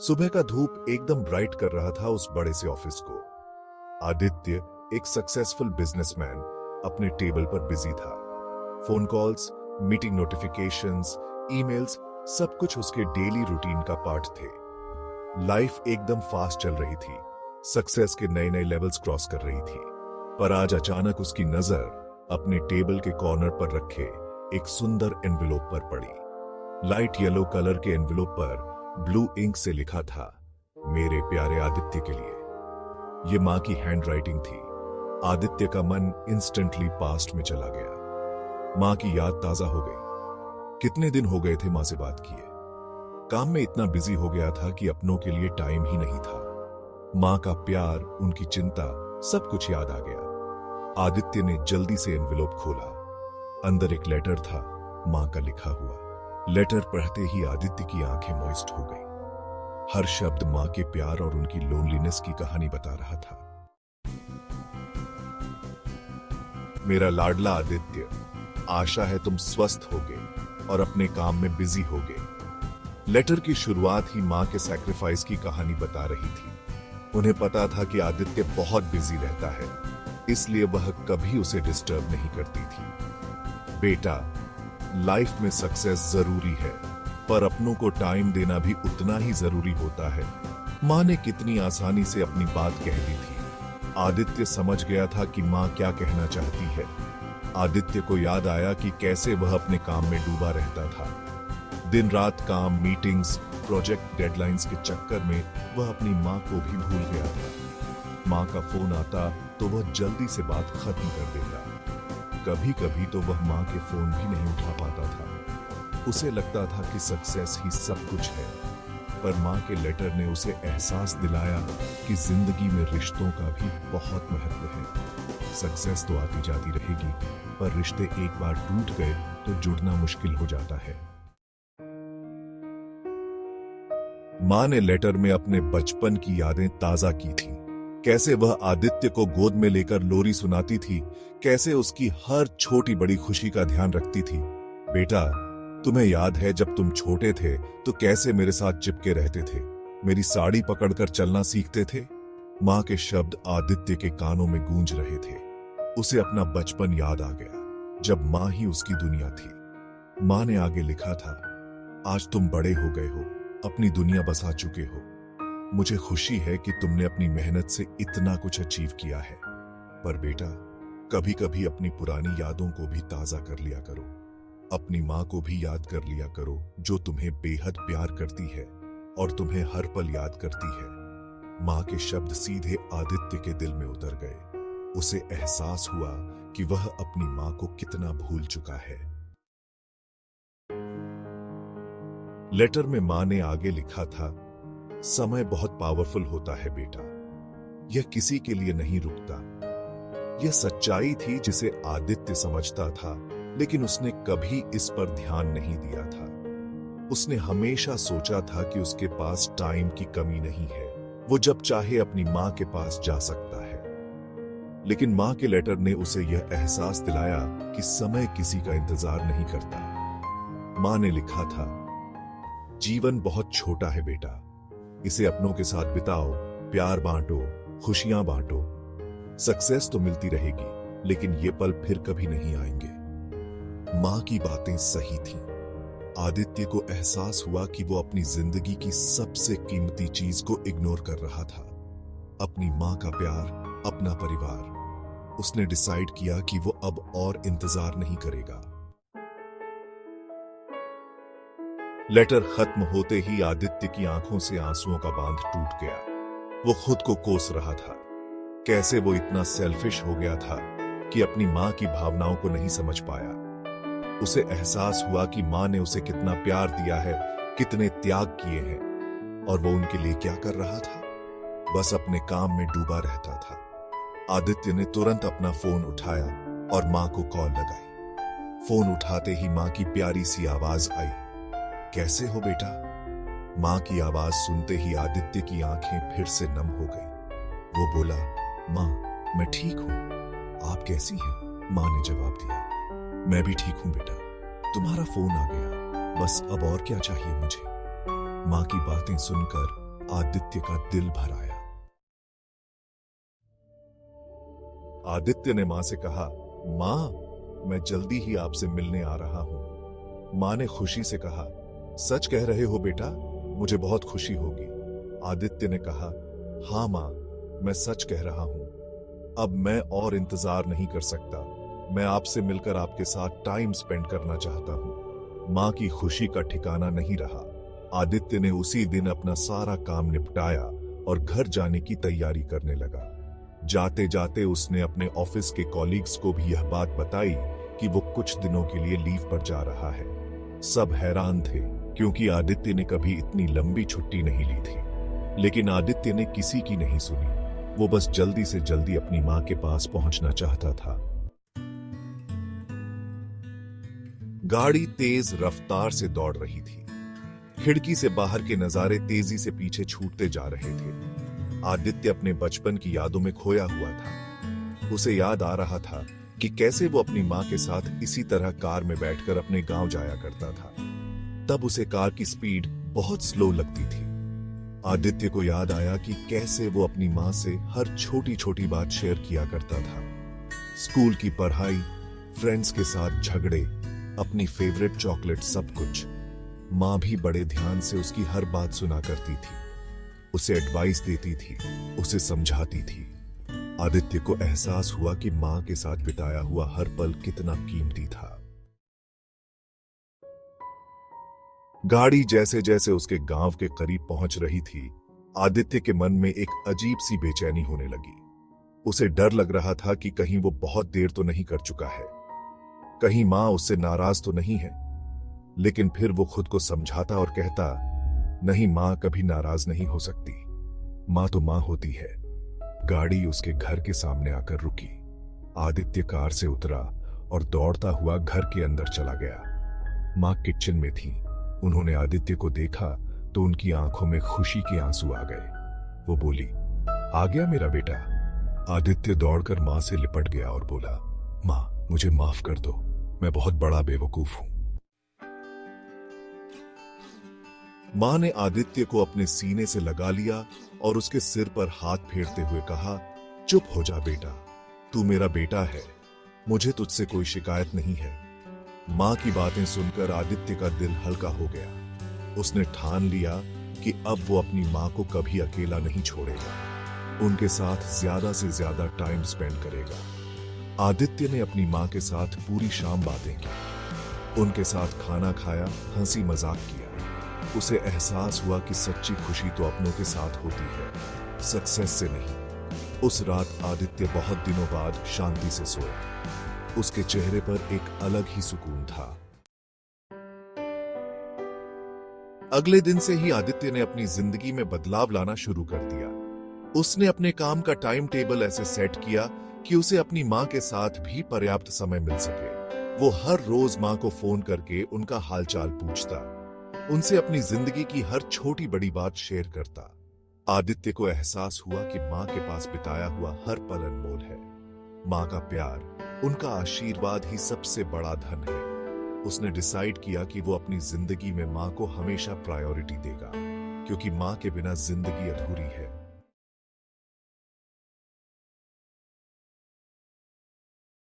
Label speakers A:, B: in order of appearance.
A: सुबह का धूप एकदम ब्राइट कर रहा था उस बड़े से ऑफिस को। आदित्य, एक सक्सेसफुल बिजनेसमैन, अपने टेबल पर बिजी था। Phone calls, meeting notifications, emails, सब कुछ उसके डेली रूटीन का पार्ट थे। लाइफ एकदम फास्ट चल रही थी, सक्सेस के नए नए लेवल्स क्रॉस कर रही थी। पर आज अचानक उसकी नजर अपने टेबल के कॉर्नर पर रखे एक सुंदर एनवेलोप पर पड़ी। लाइट येलो कलर के एनवेलोप पर ब्लू इंक से लिखा था, मेरे प्यारे आदित्य के लिए। ये मां की हैंडराइटिंग थी। आदित्य का मन इंस्टेंटली पास्ट में चला गया। मां की याद ताजा हो गई। कितने दिन हो गए थे मां से बात किए। काम में इतना बिजी हो गया था कि अपनों के लिए टाइम ही नहीं था। मां का प्यार, उनकी चिंता, सब कुछ याद आ गया। आदित्य ने जल्दी से एनवेलोप खोला। अंदर एक लेटर था, मां का लिखा हुआ। लेटर पढ़ते ही आदित्य की आंखें मॉइस्ट हो गई। हर शब्द मां के प्यार और उनकी लोनलीनेस की कहानी बता रहा था। मेरा लाडला आदित्य, आशा है तुम स्वस्थ होगे और अपने काम में बिजी होगे। लेटर की शुरुआत ही मां के सैक्रिफाइस की कहानी बता रही थी। उन्हें पता था कि आदित्य बहुत बिजी रहता है, इसलिए वह कभी उसे डिस्टर्ब नहीं करती थी। बेटा, लाइफ में सक्सेस जरूरी है, पर अपनों को टाइम देना भी उतना ही जरूरी होता है। मां ने कितनी आसानी से अपनी बात कह दी थी। आदित्य समझ गया था कि मां क्या कहना चाहती है। आदित्य को याद आया कि कैसे वह अपने काम में डूबा रहता था। दिन रात काम, मीटिंग्स, प्रोजेक्ट डेडलाइंस के चक्कर में वह अपनी मां को भी भूल गया था। मां का फोन आता तो वह जल्दी से बात खत्म कर देता। कभी कभी तो वह मां के फोन भी नहीं उठा पाता था। उसे लगता था कि सक्सेस ही सब कुछ है, पर मां के लेटर ने उसे एहसास दिलाया कि जिंदगी में रिश्तों का भी बहुत महत्व है। सक्सेस तो आती जाती रहेगी, पर रिश्ते एक बार टूट गए तो जुड़ना मुश्किल हो जाता है। मां ने लेटर में अपने बचपन की यादें ताजा की थी। कैसे वह आदित्य को गोद में लेकर लोरी सुनाती थी, कैसे उसकी हर छोटी बड़ी खुशी का ध्यान रखती थी। बेटा, तुम्हें याद है जब तुम छोटे थे तो कैसे मेरे साथ चिपके रहते थे, मेरी साड़ी पकड़कर चलना सीखते थे। मां के शब्द आदित्य के कानों में गूंज रहे थे। उसे अपना बचपन याद आ गया, जब मां ही उसकी दुनिया थी। मां ने आगे लिखा था, आज तुम बड़े हो गए हो, अपनी दुनिया बसा चुके हो। मुझे खुशी है कि तुमने अपनी मेहनत से इतना कुछ अचीव किया है, पर बेटा, कभी कभी अपनी पुरानी यादों को भी ताजा कर लिया करो। अपनी मां को भी याद कर लिया करो, जो तुम्हें बेहद प्यार करती है और तुम्हें हर पल याद करती है। मां के शब्द सीधे आदित्य के दिल में उतर गए। उसे एहसास हुआ कि वह अपनी मां को कितना भूल चुका है। लेटर में मां ने आगे लिखा था, समय बहुत पावरफुल होता है बेटा, यह किसी के लिए नहीं रुकता। यह सच्चाई थी जिसे आदित्य समझता था, लेकिन उसने कभी इस पर ध्यान नहीं दिया था। उसने हमेशा सोचा था कि उसके पास टाइम की कमी नहीं है, वो जब चाहे अपनी मां के पास जा सकता है। लेकिन मां के लेटर ने उसे यह एहसास दिलाया कि समय किसी का इंतजार नहीं करता। मां ने लिखा था, जीवन बहुत छोटा है बेटा, इसे अपनों के साथ बिताओ, प्यार बांटो, खुशियां बांटो। सक्सेस तो मिलती रहेगी, लेकिन ये पल फिर कभी नहीं आएंगे। मां की बातें सही थीं। आदित्य को एहसास हुआ कि वो अपनी जिंदगी की सबसे कीमती चीज को इग्नोर कर रहा था, अपनी मां का प्यार, अपना परिवार। उसने डिसाइड किया कि वो अब और इंतजार नहीं करेगा। लेटर खत्म होते ही आदित्य की आंखों से आंसुओं का बांध टूट गया। वो खुद को कोस रहा था। कैसे वो इतना सेल्फिश हो गया था कि अपनी मां की भावनाओं को नहीं समझ पाया। उसे एहसास हुआ कि मां ने उसे कितना प्यार दिया है, कितने त्याग किए हैं, और वो उनके लिए क्या कर रहा था, बस अपने काम में डूबा रहता था। आदित्य ने तुरंत अपना फोन उठाया और मां को कॉल लगाई। फोन उठाते ही मां की प्यारी सी आवाज आई, कैसे हो बेटा? मां की आवाज सुनते ही आदित्य की आंखें फिर से नम हो गई। वो बोला, मां, मैं ठीक हूं, आप कैसी हैं? मां ने जवाब दिया, मैं भी ठीक हूं बेटा, तुम्हारा फोन आ गया, बस अब और क्या चाहिए मुझे? मां की बातें सुनकर आदित्य का दिल भर आया। आदित्य ने मां से कहा, मां, मैं जल्दी ही आपसे मिलने आ रहा हूं। मां ने खुशी से कहा, सच कह रहे हो बेटा, मुझे बहुत खुशी होगी। आदित्य ने कहा, हां मां, मैं सच कह रहा हूं। अब मैं और इंतजार नहीं कर सकता। मैं आपसे मिलकर आपके साथ टाइम स्पेंड करना चाहता हूं। मां की खुशी का ठिकाना नहीं रहा। आदित्य ने उसी दिन अपना सारा काम निपटाया और घर जाने की तैयारी करने लगा। जाते जाते उसने अपने ऑफिस के कॉलीग्स को भी यह बात बताई कि वो कुछ दिनों के लिए लीव पर जा रहा है। सब हैरान थे क्योंकि आदित्य ने कभी इतनी लंबी छुट्टी नहीं ली थी। लेकिन आदित्य ने किसी की नहीं सुनी। वो बस जल्दी से जल्दी अपनी मां के पास पहुंचना चाहता था। गाड़ी तेज रफ्तार से दौड़ रही थी। खिड़की से बाहर के नजारे तेजी से पीछे छूटते जा रहे थे। आदित्य अपने बचपन की यादों में खोया हुआ था। उसे याद आ रहा था कि कैसे वो अपनी मां के साथ इसी तरह कार में बैठकर अपने गांव जाया करता था। तब उसे कार की स्पीड बहुत स्लो लगती थी। आदित्य को याद आया कि कैसे वो अपनी मां से हर छोटी छोटी बात शेयर किया करता था। स्कूल की पढ़ाई, फ्रेंड्स के साथ झगड़े, अपनी फेवरेट चॉकलेट, सब कुछ। मां भी बड़े ध्यान से उसकी हर बात सुना करती थी, उसे एडवाइस देती थी, उसे समझाती थी। आदित्य को एहसास हुआ कि मां के साथ बिताया हुआ हर पल कितना कीमती था। गाड़ी जैसे जैसे उसके गांव के करीब पहुंच रही थी, आदित्य के मन में एक अजीब सी बेचैनी होने लगी। उसे डर लग रहा था कि कहीं वो बहुत देर तो नहीं कर चुका है, कहीं मां उससे नाराज तो नहीं है। लेकिन फिर वो खुद को समझाता और कहता, नहीं, मां कभी नाराज नहीं हो सकती। मां तो मां होती है। गाड़ी उसके घर के सामने आकर रुकी। आदित्य कार से उतरा और दौड़ता हुआ घर के अंदर चला गया। मां किचन में थी। उन्होंने आदित्य को देखा तो उनकी आंखों में खुशी के आंसू आ गए। वो बोली, आ गया मेरा बेटा। आदित्य दौड़कर मां से लिपट गया और बोला, मां, मुझे माफ कर दो, मैं बहुत बड़ा बेवकूफ हूं। मां ने आदित्य को अपने सीने से लगा लिया और उसके सिर पर हाथ फेरते हुए कहा, चुप हो जा बेटा, तू मेरा बेटा है, मुझे तुझसे कोई शिकायत नहीं है। मां की बातें सुनकर आदित्य का दिल हल्का हो गया। उसने ठान लिया कि अब वो अपनी मां को कभी अकेला नहीं छोड़ेगा, उनके साथ ज्यादा से ज्यादा टाइम स्पेंड करेगा। आदित्य ने अपनी मां के साथ पूरी शाम बातें की, उनके साथ खाना खाया, हंसी मजाक किया। उसे एहसास हुआ कि सच्ची खुशी तो अपनों के साथ होती है, सक्सेस से नहीं। उस रात आदित्य बहुत दिनों बाद शांति से सोया। उसके चेहरे पर एक अलग ही सुकून था। अगले दिन से ही आदित्य ने अपनी जिंदगी में बदलाव लाना शुरू कर दिया। उसने अपने काम का टाइम टेबल ऐसे सेट किया कि उसे अपनी मां के साथ भी पर्याप्त समय मिल सके। वो हर रोज मां को फोन करके उनका हालचाल पूछता, उनसे अपनी जिंदगी की हर छोटी बड़ी बात शेयर करता। आदित्य को एहसास हुआ कि मां के पास बिताया हुआ हर पल अनमोल है। मां का प्यार, उनका आशीर्वाद ही सबसे बड़ा धन है। उसने डिसाइड किया कि वो अपनी जिंदगी में मां को हमेशा प्रायोरिटी देगा, क्योंकि मां के बिना जिंदगी अधूरी है।